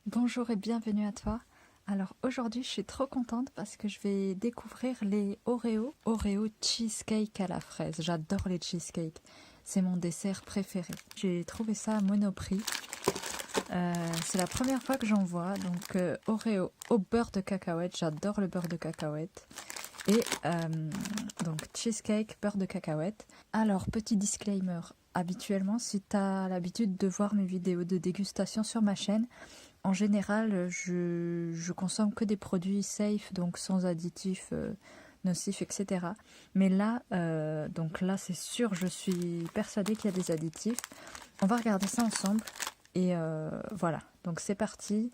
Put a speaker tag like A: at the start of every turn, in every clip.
A: Bonjour et bienvenue à toi. Alors aujourd'hui je suis trop contente parce que je vais découvrir les Oreo cheesecake à la fraise. J'adore les cheesecakes, c'est mon dessert préféré. J'ai trouvé ça à Monoprix. C'est la première fois que j'en vois, donc Oreo au beurre de cacahuète, j'adore le beurre de cacahuète. Et donc cheesecake, beurre de cacahuète. Alors petit disclaimer, habituellement si tu as l'habitude de voir mes vidéos de dégustation sur ma chaîne, en général, je consomme que des produits safe, donc sans additifs nocifs, etc. Mais là, donc là, c'est sûr, je suis persuadée qu'il y a des additifs. On va regarder ça ensemble. Et voilà, donc c'est parti.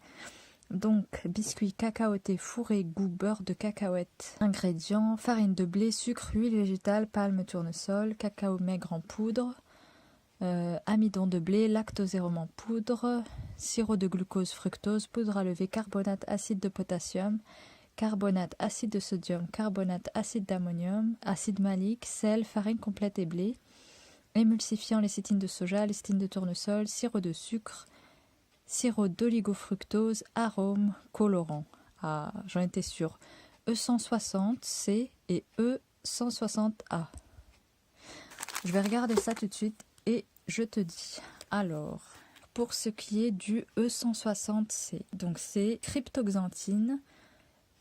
A: Donc, biscuits cacaotés fourrés goût beurre de cacahuète. Ingrédients, farine de blé, sucre, huile végétale, palme, tournesol, cacao maigre en poudre, amidon de blé, lactosérum en poudre, sirop de glucose, fructose, poudre à lever, carbonate acide de potassium, carbonate acide de sodium, carbonate acide d'ammonium, acide malique, sel, farine complète et blé, émulsifiant lécithine de soja, lécithine de tournesol, sirop de sucre, sirop d'oligofructose, arôme, colorant. Ah, j'en étais sûre. E160C et E160A. Je vais regarder ça tout de suite et je te dis. Alors, pour ce qui est du E160C, donc c'est cryptoxanthine,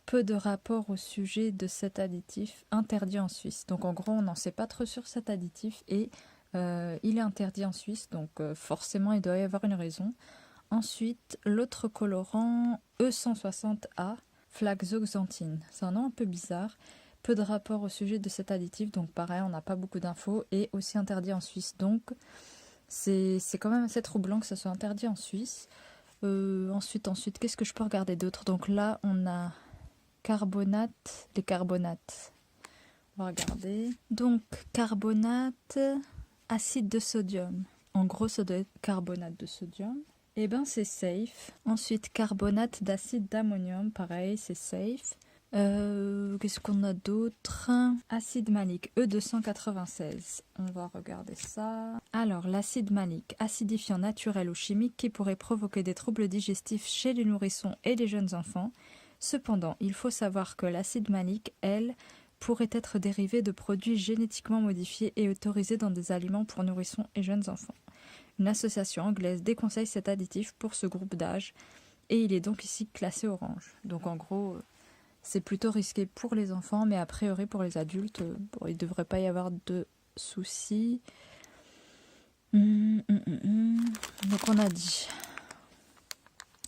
A: peu de rapport au sujet de cet additif interdit en Suisse. Donc en gros, on n'en sait pas trop sur cet additif et il est interdit en Suisse, donc forcément il doit y avoir une raison. Ensuite, l'autre colorant E160A, flaxoxanthine. C'est un nom un peu bizarre. Peu de rapport au sujet de cet additif, donc pareil, on n'a pas beaucoup d'infos, et aussi interdit en Suisse. Donc, c'est quand même assez troublant que ça soit interdit en Suisse. Ensuite, qu'est-ce que je peux regarder d'autre? Donc là, on a carbonate, les carbonates. On va regarder. Donc, carbonate, acide de sodium. En gros, ça doit être carbonate de sodium. Eh ben, c'est safe. Ensuite, carbonate d'acide d'ammonium, pareil, c'est safe. Qu'est-ce qu'on a d'autre? Acide malique, E296. On va regarder ça. Alors, l'acide malique, acidifiant naturel ou chimique qui pourrait provoquer des troubles digestifs chez les nourrissons et les jeunes enfants. Cependant, il faut savoir que l'acide malique, elle, pourrait être dérivé de produits génétiquement modifiés et autorisés dans des aliments pour nourrissons et jeunes enfants. Une association anglaise déconseille cet additif pour ce groupe d'âge et il est donc ici classé orange. Donc en gros, c'est plutôt risqué pour les enfants, mais a priori pour les adultes, il ne devrait pas y avoir de soucis. Donc on a dit.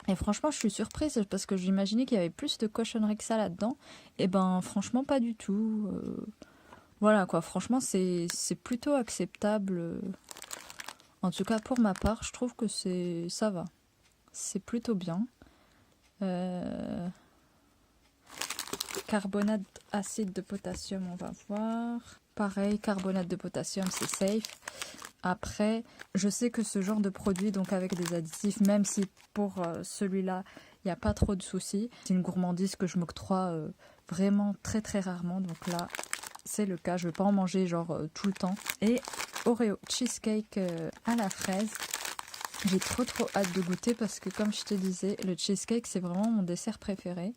A: Et franchement, je suis surprise parce que j'imaginais qu'il y avait plus de cochonneries que ça là-dedans. Et ben franchement, pas du tout. Voilà quoi, franchement, c'est plutôt acceptable. En tout cas, pour ma part, je trouve que ça va. C'est plutôt bien. Carbonate acide de potassium, on va voir. Pareil, carbonate de potassium, c'est safe. Après, je sais que ce genre de produit, donc avec des additifs, même si pour celui-là, il n'y a pas trop de soucis, c'est une gourmandise que je m'octroie vraiment très très rarement. Donc là, c'est le cas. Je ne vais pas en manger genre tout le temps. Et Oreo cheesecake à la fraise. J'ai trop hâte de goûter parce que comme je te disais, le cheesecake c'est vraiment mon dessert préféré.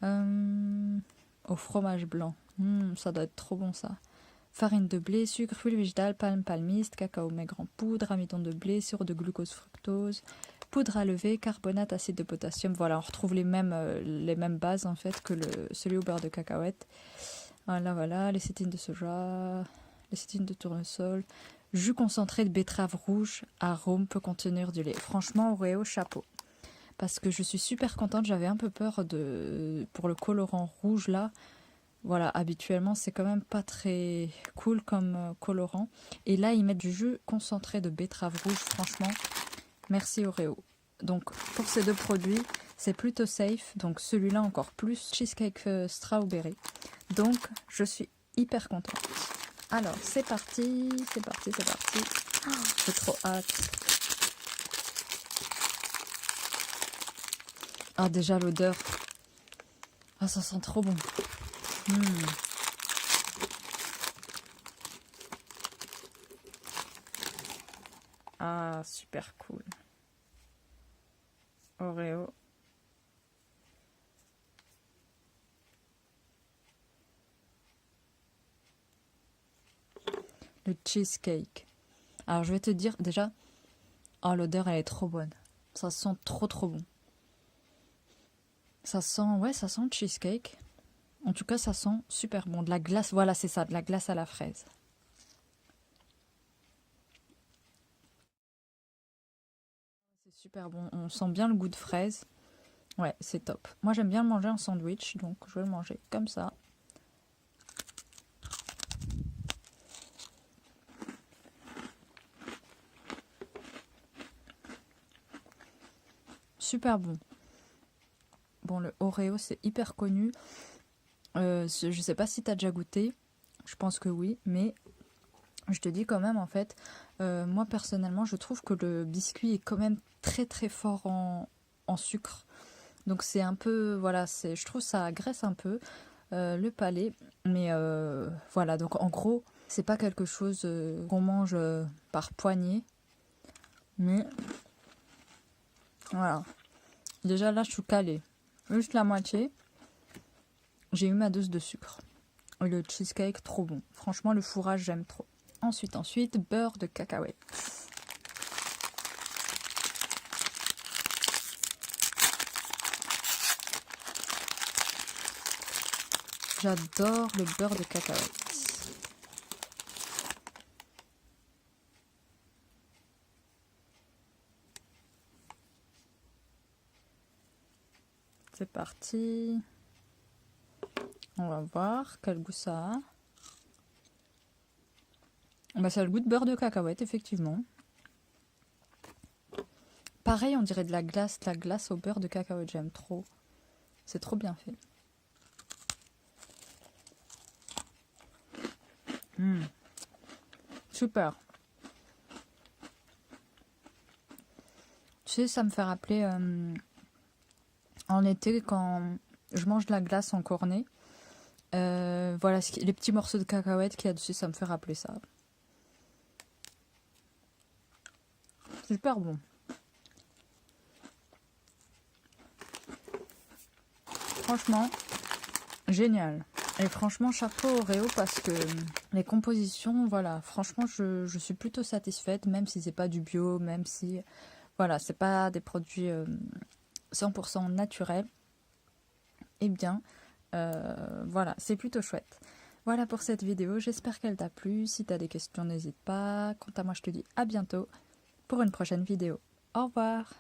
A: Au fromage blanc. Ça doit être trop bon ça. Farine de blé, sucre, huile végétale, palme palmiste, cacao maigre en poudre, amidon de blé, sirop de glucose fructose, poudre à lever, carbonate, acide de potassium. Voilà, on retrouve les mêmes bases en fait que celui au beurre de cacahuète. Voilà, lécithine de soja, lécithine de tournesol, jus concentré de betterave rouge, arôme peut contenir du lait. Franchement, Oreo, chapeau. Parce que je suis super contente, j'avais un peu peur pour le colorant rouge là. Voilà, habituellement c'est quand même pas très cool comme colorant. Et là ils mettent du jus concentré de betterave rouge, franchement, merci Oreo. Donc pour ces deux produits, c'est plutôt safe. Donc celui-là encore plus, cheesecake strawberry. Donc je suis hyper contente. Alors c'est parti. Oh, j'ai trop hâte. Ah déjà l'odeur. Ah ça sent trop bon. Ah super cool. Oreo. Le cheesecake. Alors je vais te dire déjà, oh l'odeur elle est trop bonne. Ça sent trop bon. Ça sent, ouais, ça sent le cheesecake. En tout cas, ça sent super bon. De la glace, voilà, c'est ça, de la glace à la fraise. C'est super bon. On sent bien le goût de fraise. Ouais, c'est top. Moi, j'aime bien le manger en sandwich, donc je vais le manger comme ça. Super bon. Bon, le Oreo, c'est hyper connu. Je sais pas si tu as déjà goûté. Je pense que oui, mais je te dis quand même, en fait, moi personnellement, je trouve que le biscuit est quand même très fort en sucre. Donc c'est un peu, voilà, je trouve ça agresse un peu le palais. Mais voilà, donc en gros, c'est pas quelque chose qu'on mange par poignée. Mais voilà. Déjà là, je suis calée. Juste la moitié. J'ai eu ma dose de sucre. Le cheesecake, trop bon. Franchement, le fourrage, j'aime trop. Ensuite, beurre de cacahuète. J'adore le beurre de cacahuète. C'est parti. On va voir quel goût ça a. Bah, ça a le goût de beurre de cacahuète, effectivement. Pareil, on dirait de la glace au beurre de cacahuète, j'aime trop. C'est trop bien fait. Super. Tu sais, ça me fait rappeler en été quand je mange de la glace en cornet. Voilà, les petits morceaux de cacahuètes qu'il y a dessus, ça me fait rappeler ça. Super bon. Franchement, génial. Et franchement, chapeau Oreo parce que les compositions, voilà, franchement, je suis plutôt satisfaite, même si c'est pas du bio, même si, voilà, c'est pas des produits 100% naturels. Eh bien, voilà, c'est plutôt chouette. Voilà pour cette vidéo, j'espère qu'elle t'a plu. Si t'as des questions, n'hésite pas. Quant à moi, je te dis à bientôt pour une prochaine vidéo. Au revoir!